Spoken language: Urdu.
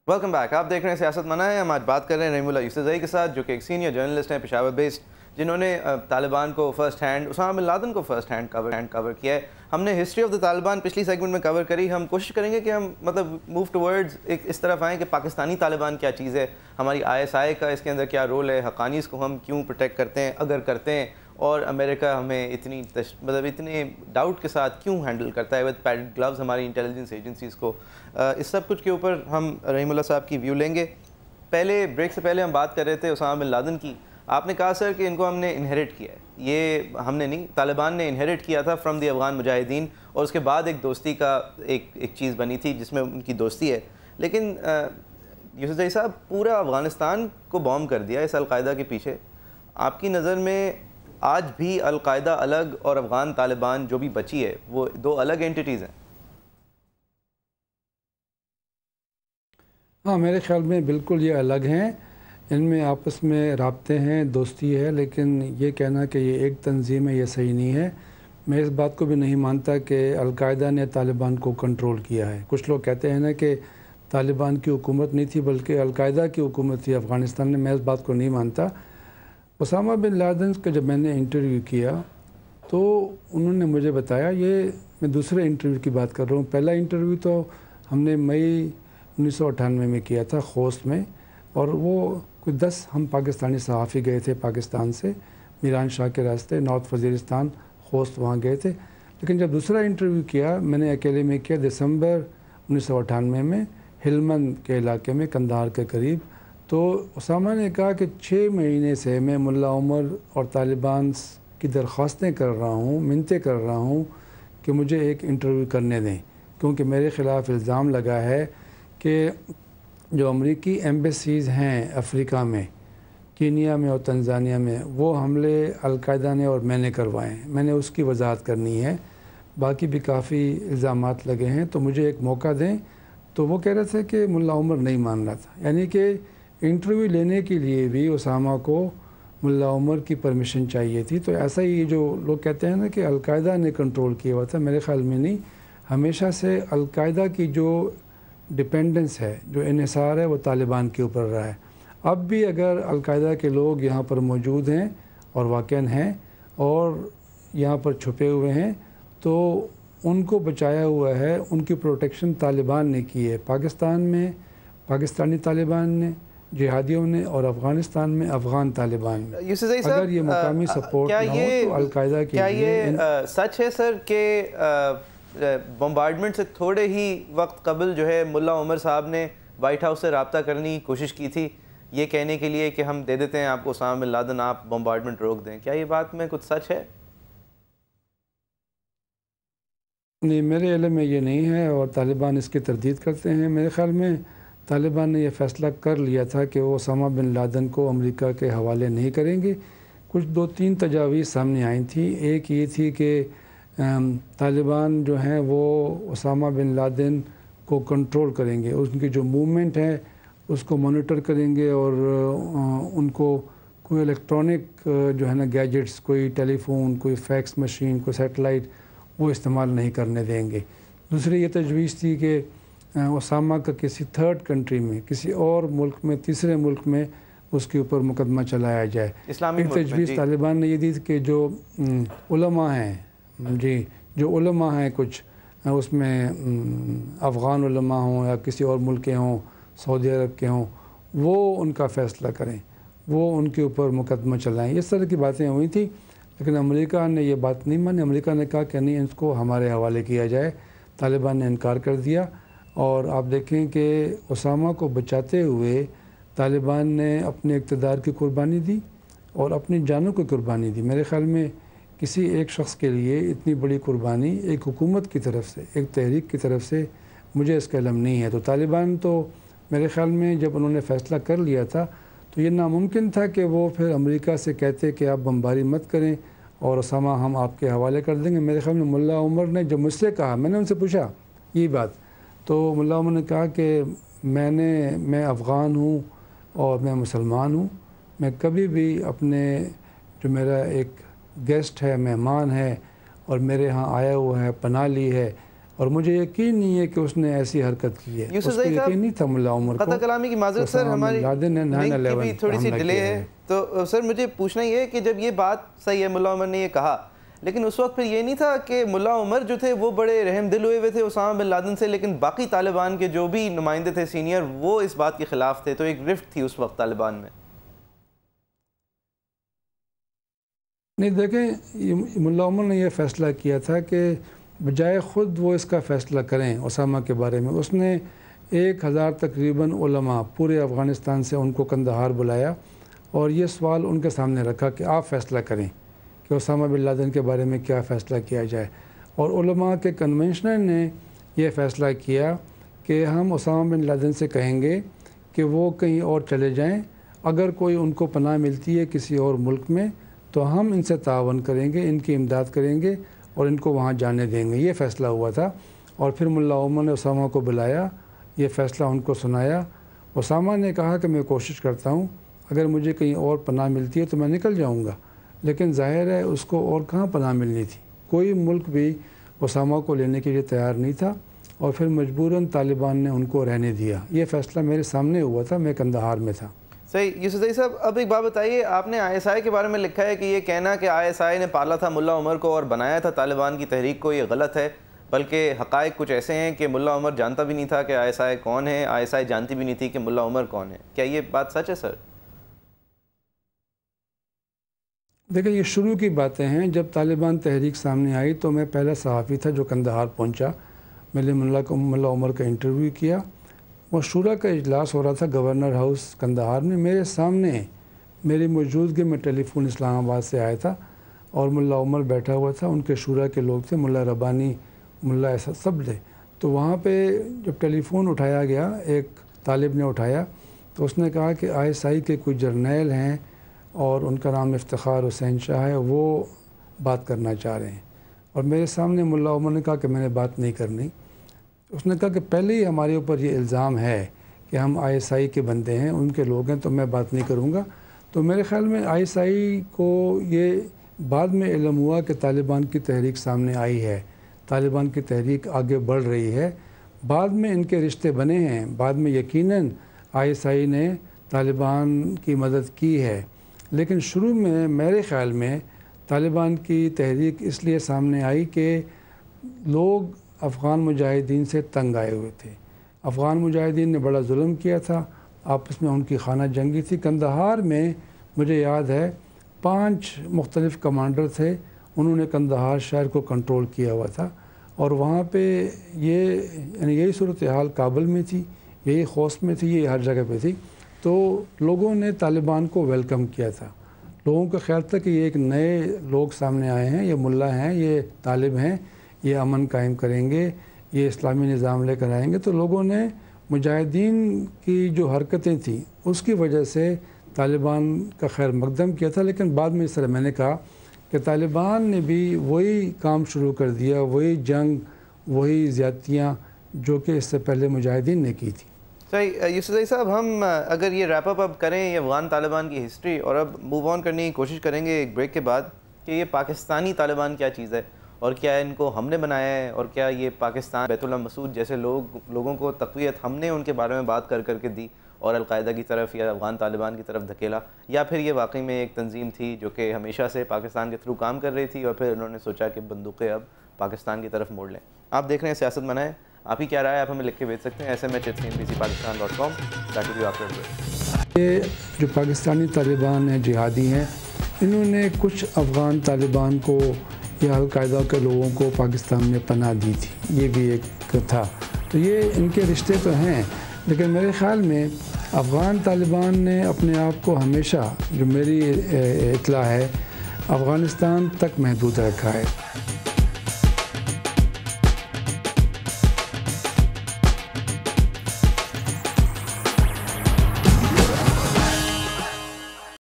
Welcome back. آپ دیکھ رہے ہیں سیاست منع ہے. ہم آج بات کر رہے ہیں رحیم اللہ یوسفزئی کے ساتھ، جو کہ ایک سینئر جرنلسٹ ہیں پشاور بیسڈ، جنہوں نے طالبان کو first hand, Osama bin Laden کو فرسٹ ہینڈ کور کیا ہے. ہم نے ہسٹری آف دا طالبان پچھلی سیگمنٹ میں کور کری. ہم کوشش کریں گے کہ ہم موو ٹورڈز ایک اس طرف آئیں کہ پاکستانی طالبان کیا چیز ہے، ہماری ISI کا اس کے اندر کیا رول ہے، حقانیس کو ہم کیوں پروٹیکٹ کرتے ہیں اگر کرتے ہیں، اور امریکہ ہمیں اتنے ڈاؤٹ کے ساتھ کیوں ہینڈل کرتا ہے ود پیڈڈ گلوز ہماری انٹیلیجنس ایجنسیز کو. اس سب کچھ کے اوپر ہم رحیم اللہ صاحب کی ویو لیں گے. پہلے بریک سے پہلے ہم بات کر رہے تھے اسامہ بن لادن کی. آپ نے کہا سر کہ ان کو ہم نے انہیریٹ کیا ہے. یہ ہم نے نہیں، طالبان نے انہیریٹ کیا تھا فرام دی افغان مجاہدین، اور اس کے بعد ایک دوستی کا ایک چیز بنی تھی جس میں ان کی دوستی ہے. لیکن یوسفزئی صاحب، پورا افغانستان کو بوم کر دیا اس القاعدہ کے پیچھے. آپ کی نظر میں آج بھی القاعدہ الگ اور افغان طالبان جو بھی بچی ہے وہ دو الگ اینٹیٹیز ہیں؟ ہاں، میرے خیال میں بالکل یہ الگ ہیں. ان میں آپس میں رابطے ہیں، دوستی ہے، لیکن یہ کہنا کہ یہ ایک تنظیم ہے یہ صحیح نہیں ہے. میں اس بات کو بھی نہیں مانتا کہ القاعدہ نے طالبان کو کنٹرول کیا ہے. کچھ لوگ کہتے ہیں نا کہ طالبان کی حکومت نہیں تھی بلکہ القاعدہ کی حکومت تھی افغانستان میں. میں اس بات کو نہیں مانتا. اسامہ بن لادن کا جب میں نے انٹرویو کیا تو انہوں نے مجھے بتایا، یہ میں دوسرے انٹرویو کی بات کر رہا ہوں. پہلا انٹرویو تو ہم نے مئی 1998 میں کیا تھا خوست میں، اور وہ کوئی 10 ہم پاکستانی صحافی گئے تھے پاکستان سے میران شاہ کے راستے نارتھ وزیرستان خوست، وہاں گئے تھے. لیکن جب دوسرا انٹرویو کیا میں نے اکیلے میں کیا دسمبر 1998 میں ہلمند کے علاقے میں قندھار کے قریب. تو اسامہ نے کہا کہ 6 مہینے سے میں ملا عمر اور طالبان کی درخواستیں کر رہا ہوں، منتیں کر رہا ہوں کہ مجھے ایک انٹرویو کرنے دیں، کیونکہ میرے خلاف الزام لگا ہے کہ جو امریکی ایمبیسیز ہیں افریقہ میں، کینیا میں اور تنزانیہ میں، وہ حملے القاعدہ نے اور میں نے کروائے ہیں. میں نے اس کی وضاحت کرنی ہے. باقی بھی کافی الزامات لگے ہیں، تو مجھے ایک موقع دیں. تو وہ کہہ رہے تھے کہ ملا عمر نہیں مان رہا تھا. یعنی کہ انٹرویو لینے کے لیے بھی اسامہ کو ملا عمر کی پرمیشن چاہیے تھی. تو ایسا ہی جو لوگ کہتے ہیں نا کہ القاعدہ نے کنٹرول کیا ہوا تھا، میرے خیال میں نہیں. ہمیشہ سے القاعدہ کی جو ڈپینڈنس ہے، جو انحصار ہے، وہ طالبان کے اوپر رہا ہے. اب بھی اگر القاعدہ کے لوگ یہاں پر موجود ہیں اور واقعاً ہیں اور یہاں پر چھپے ہوئے ہیں، تو ان کو بچایا ہوا ہے، ان کی پروٹیکشن طالبان نے کی ہے. پاکستان میں پاکستانی طالبان نے، جہادیوں نے، اور افغانستان میں افغان طالبان نے. اگر یہ مقامی سپورٹ نہ ہو تو القاعدہ کے کیا لیے یہ سچ ہے سر کہ بمبارڈمنٹ سے تھوڑے ہی وقت قبل جو ہے ملا عمر صاحب نے وائٹ ہاؤس سے رابطہ کرنے کی کوشش کی تھی یہ کہنے کے لیے کہ ہم دے دیتے ہیں آپ کو اسامہ بن لادن، آپ بمبارڈمنٹ روک دیں؟ کیا یہ بات میں کچھ سچ ہے؟ نہیں، میرے علم میں یہ نہیں ہے، اور طالبان اس کی تردید کرتے ہیں. میرے خیال میں طالبان نے یہ فیصلہ کر لیا تھا کہ وہ اسامہ بن لادن کو امریکہ کے حوالے نہیں کریں گے. کچھ 2-3 تجاویز سامنے آئی تھیں. ایک یہ تھی کہ طالبان جو ہیں وہ اسامہ بن لادن کو کنٹرول کریں گے، ان کی جو موومنٹ ہے اس کو مانیٹر کریں گے، اور ان کو کوئی الیکٹرانک جو ہے نا گیجٹس، کوئی ٹیلی فون، کوئی فیکس مشین، کوئی سیٹلائٹ وہ استعمال نہیں کرنے دیں گے. دوسری یہ تجویز تھی کہ اسامہ کا کسی تھرڈ کنٹری میں، کسی اور ملک میں، تیسرے ملک میں اس کے اوپر مقدمہ چلایا جائے. ایک تجویز طالبان نے یہ دی کہ جو علماء ہیں، جو علماء ہیں کچھ اس میں افغان علماء ہوں یا کسی اور ملک کے ہوں، سعودی عرب کے ہوں، وہ ان کا فیصلہ کریں، وہ ان کے اوپر مقدمہ چلائیں. اس طرح کی باتیں ہوئی تھیں. لیکن امریکہ نے یہ بات نہیں مانی. امریکہ نے کہا کہ نہیں، اس کو ہمارے حوالے کیا جائے. طالبان نے انکار کر دیا. اور آپ دیکھیں کہ اسامہ کو بچاتے ہوئے طالبان نے اپنے اقتدار کی قربانی دی اور اپنی جانوں کی قربانی دی. میرے خیال میں کسی ایک شخص کے لیے اتنی بڑی قربانی ایک حکومت کی طرف سے، ایک تحریک کی طرف سے، مجھے اس کا علم نہیں ہے. تو طالبان تو میرے خیال میں جب انہوں نے فیصلہ کر لیا تھا تو یہ ناممکن تھا کہ وہ پھر امریکہ سے کہتے کہ آپ بمباری مت کریں اور اسامہ ہم آپ کے حوالے کر دیں گے. میرے خیال میں ملا عمر نے جب مجھ سے کہا، میں نے ان سے پوچھا یہ بات، تو ملا عمر نے کہا کہ میں افغان ہوں اور میں مسلمان ہوں. میں کبھی بھی اپنے جو میرا ایک گیسٹ ہے، مہمان ہے اور میرے ہاں آیا ہوا ہے، پناہ لی ہے، اور مجھے یقین نہیں ہے کہ اس نے ایسی حرکت کی ہے. اس کو یقین نہیں تھا ملا عمر کو. قطع کلامی کی معذرت سر، ہماری لنک کی تھوڑی سی ڈیلے ہے، تو سر مجھے پوچھنا یہ ہے کہ جب یہ بات صحیح ہے ملا عمر نے یہ کہا، لیکن اس وقت پھر یہ نہیں تھا کہ ملا عمر جو تھے وہ بڑے رحم دل ہوئے تھے اسامہ بن لادن سے، لیکن باقی طالبان کے جو بھی نمائندے تھے سینئر وہ اس بات کے خلاف تھے، تو ایک رفٹ تھی اس وقت طالبان میں؟ نہیں دیکھیں، ملا عمر نے یہ فیصلہ کیا تھا کہ بجائے خود وہ اس کا فیصلہ کریں اسامہ کے بارے میں، اس نے 1000 تقریباً علماء پورے افغانستان سے ان کو قندھار بلایا اور یہ سوال ان کے سامنے رکھا کہ آپ فیصلہ کریں کہ اسامہ بن لادن کے بارے میں کیا فیصلہ کیا جائے. اور علماء کے کنونشنر نے یہ فیصلہ کیا کہ ہم اسامہ بن لادن سے کہیں گے کہ وہ کہیں اور چلے جائیں، اگر کوئی ان کو پناہ ملتی ہے کسی اور ملک میں تو ہم ان سے تعاون کریں گے، ان کی امداد کریں گے اور ان کو وہاں جانے دیں گے. یہ فیصلہ ہوا تھا. اور پھر ملا عمر نے اسامہ کو بلایا، یہ فیصلہ ان کو سنایا. اسامہ نے کہا کہ میں کوشش کرتا ہوں، اگر مجھے کہیں اور پناہ ملتی ہے تو میں نکل جاؤں گا. لیکن ظاہر ہے اس کو اور کہاں پناہ ملنی تھی، کوئی ملک بھی اسامہ کو لینے کے لیے تیار نہیں تھا، اور پھر مجبوراً طالبان نے ان کو رہنے دیا. یہ فیصلہ میرے سامنے ہوا تھا، میں قندھار میں تھا. صحیح. یوسف زئی صاحب، اب ایک بات بتائیے، آپ نے آئی ایس آئی کے بارے میں لکھا ہے کہ یہ کہنا کہ آئی ایس آئی نے پالا تھا ملا عمر کو اور بنایا تھا طالبان کی تحریک کو، یہ غلط ہے، بلکہ حقائق کچھ ایسے ہیں کہ ملا عمر جانتا بھی نہیں تھا کہ آئی ایس آئی کون ہے، آئی ایس آئی جانتی بھی نہیں تھی کہ ملا عمر کون ہے. کیا یہ بات سچ ہے سر؟ دیکھیں، یہ شروع کی باتیں ہیں. جب طالبان تحریک سامنے آئی تو میں پہلا صحافی تھا جو قندھار پہنچا. میں نے ملا عمر کا انٹرویو کیا. وہ شورا کا اجلاس ہو رہا تھا گورنر ہاؤس قندھار میں، میرے سامنے میری موجودگی میں ٹیلی فون اسلام آباد سے آیا تھا اور ملا عمر بیٹھا ہوا تھا. ان کے شورا کے لوگ تھے، ملا ربانی، ملا ایسا سب تھے. تو وہاں پہ جب ٹیلی فون اٹھایا گیا، ایک طالب نے اٹھایا تو اس نے کہا کہ آئی ایس آئی کے کوئی جرنیل ہیں اور ان کا نام افتخار حسین شاہ ہے، وہ بات کرنا چاہ رہے ہیں. اور میرے سامنے ملا عمر نے کہا کہ میں نے بات نہیں کرنی. اس نے کہا کہ پہلے ہی ہمارے اوپر یہ الزام ہے کہ ہم آئی ایس آئی کے بندے ہیں، ان کے لوگ ہیں، تو میں بات نہیں کروں گا. تو میرے خیال میں آئی ایس آئی کو یہ بعد میں علم ہوا کہ طالبان کی تحریک سامنے آئی ہے، طالبان کی تحریک آگے بڑھ رہی ہے. بعد میں ان کے رشتے بنے ہیں، بعد میں یقیناً آئی ایس آئی نے طالبان کی مدد کی ہے. لیکن شروع میں میرے خیال میں طالبان کی تحریک اس لیے سامنے آئی کہ لوگ افغان مجاہدین سے تنگ آئے ہوئے تھے. افغان مجاہدین نے بڑا ظلم کیا تھا، آپس میں ان کی خانہ جنگی تھی. قندھار میں مجھے یاد ہے 5 مختلف کمانڈر تھے، انہوں نے قندھار شہر کو کنٹرول کیا ہوا تھا. اور وہاں پہ یہی صورتحال کابل میں تھی، یہی خوست میں تھی، یہی ہر جگہ پہ تھی. تو لوگوں نے طالبان کو ویلکم کیا تھا. لوگوں کا خیال تھا کہ یہ ایک نئے لوگ سامنے آئے ہیں، یہ ملا ہیں، یہ طالب ہیں، یہ امن قائم کریں گے، یہ اسلامی نظام لے کر آئیں گے. تو لوگوں نے مجاہدین کی جو حرکتیں تھیں اس کی وجہ سے طالبان کا خیر مقدم کیا تھا. لیکن بعد میں اس طرح میں نے کہا کہ طالبان نے بھی وہی کام شروع کر دیا، وہی جنگ، وہی زیادتیاں جو کہ اس سے پہلے مجاہدین نے کی تھی. صحیح. یوسف زئی صاحب، ہم اگر یہ ریپ اپ کریں یہ افغان طالبان کی ہسٹری، اور اب موو آن کرنے کی کوشش کریں گے ایک بریک کے بعد کہ یہ پاکستانی طالبان کیا چیز ہے اور کیا ان کو ہم نے بنایا ہے، اور کیا یہ پاکستان بیت اللہ مسعود جیسے لوگوں کو تقویت ہم نے ان کے بارے میں بات کر کے دی اور القاعدہ کی طرف یا افغان طالبان کی طرف دھکیلا، یا پھر یہ واقعی میں ایک تنظیم تھی جو کہ ہمیشہ سے پاکستان کے تھرو کام کر رہی تھی اور پھر انہوں نے سوچا کہ بندوقیں اب پاکستان کی طرف موڑ لیں. آپ دیکھ رہے ہیں سیاست منائے. آپ ہی کیا رائے آپ ہمیں لکھ کے بھیج سکتے ہیں smh@cnbcpakistan.com. یہ جو پاکستانی طالبان ہیں، جہادی ہیں، انہوں نے کچھ افغان طالبان کو یا القاعدہ کے لوگوں کو پاکستان میں پناہ دی تھی، یہ بھی ایک تھا. تو یہ ان کے رشتے تو ہیں، لیکن میرے خیال میں افغان طالبان نے اپنے آپ کو ہمیشہ، جو میری اطلاع ہے، افغانستان تک محدود رکھا ہے.